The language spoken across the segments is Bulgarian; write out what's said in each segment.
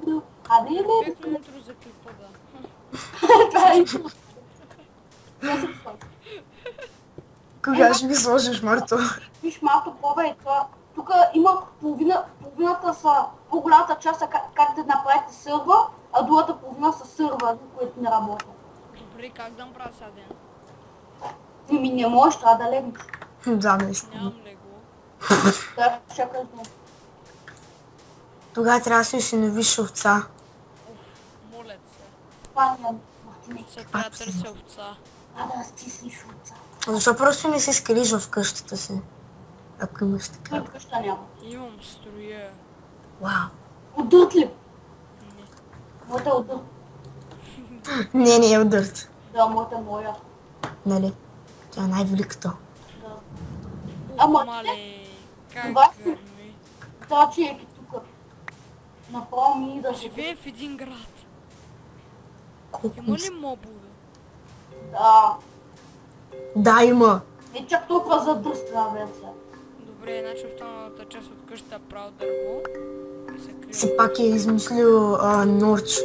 Перфектно интро за клипа, да. Това е интро. Кога ще ми сложиш, Марто? Виж малко по-бе, тук има половината са, по-голямата част са как да направите сърва, а другата половина са сърва, което не работи. Добре, как да направя сега ден? Еми не можеш, трябва да легнеш. Да, наистина. Нямам легло. Да, чакай да. Тогава трябва да си осиновиш овца. Моля се. Това не е. Мартине, Сега трябва да търся овца. да стиснеш овца. Защо просто не се скриш в къщата си? Ако имаш Той такава. къща няма. Имам строя. Вау. Отдърт ли? Не. Моята е отдърт. Не е удърт. Да, моята е моя. Нали? Тя е най-великата. Да. Ама, Мале, как това си- гърми. да, че е тук. Направо ми да се... Живее в един град. Колко Има ми ли се- мобове? Да. Да, има. Не чак толкова задръстена версия. Добре, значи останалата част от къщата е право дърво. И се крие. Си пак е измислил Норч.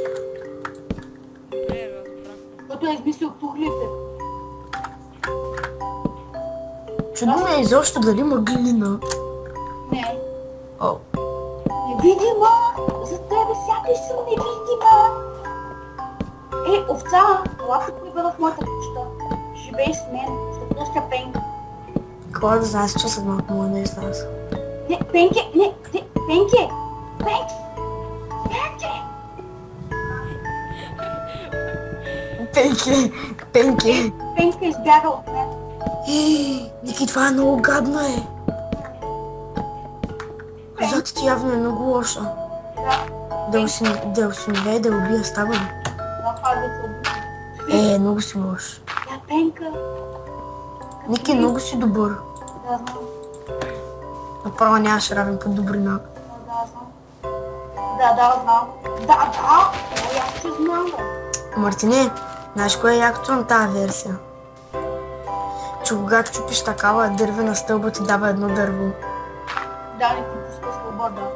Добре, разбрах. Който е измислил тухлите. Чудо ме изобщо дали има глина. Не. О, Невидима! За тебе сякаш съм невидима! Овца, ела тук ми бъда в моята къща. Живей с мен, ще търся Пенки. какво да знаеш, че след малко мога да изляза. Не, Пенки, не, Пенки! Пенки! Пенки! Пенки. Пенки избяга от мен. Ники, това е много гадно е. Козата ти явно е много лоша. Да, Да осинове и да убия става ли? да, това е да се убие. Много си лош. Я, Пенка! Ники, много си добър. Да, знам. Направо нямаш равен по добрина. Да, знам. Да, знам. Да, аз че знам, бе. Мартине, знаеш кое е якото на тази версия? Че когато чупиш такава дървена стълба, ти дава едно дърво. Да, не ти пуска слаба, да.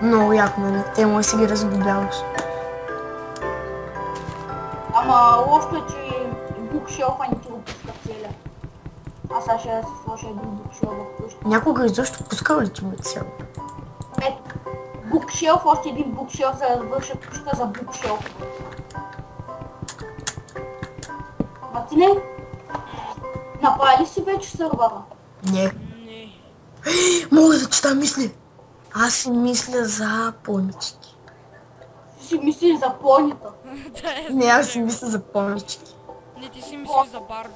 Много яко, нали? Те може да си ги разглобяваш. Ама лошото е, че букшелфа не ти го пуска целия. Аз сега ще си сложа един букшелф в къща. Някога изобщо пускал ли ти го цяло? Ето, букшелф, още един букшелф, за да върша къща за букшелф. Мартине, направи ли си вече сървъра? Не. Не. Мога да чета мисли. Аз си мисля за понички. Ти си мислиш за понита. Да, е Не, аз си добре. мисля за понички. Не, ти си мислиш за Барби.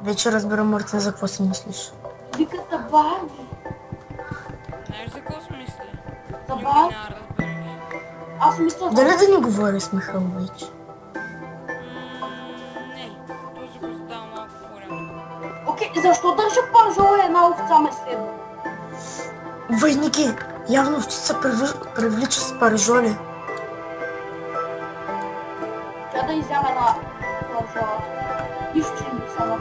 Вече разбирам, Мартин, за какво си мислиш. Виката Барби. Знаеш за какво си мисли? За Никога Барби. няма да разбереш. Аз мисля за... Дали да ни говори с Михаил вече? Не, този го задава малко по-рядко. Окей, защо държа пържола и една овца ме следва? Войники, явно овците се привлича с паржоли. Тя да изяме една пържола. Нищо, че не са на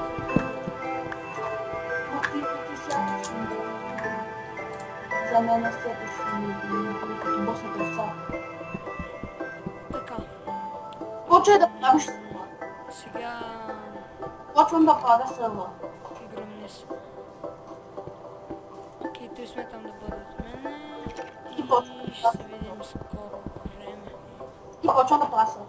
ти сядаш. За мен е следващи като босната овца. Така, Почвай да правиш сърва. сега Почвам да правя сърва. гръмни се. Окей, той сметам да бъде от мене И почвам и ще се видим скоро време. И почвам да правя сърва.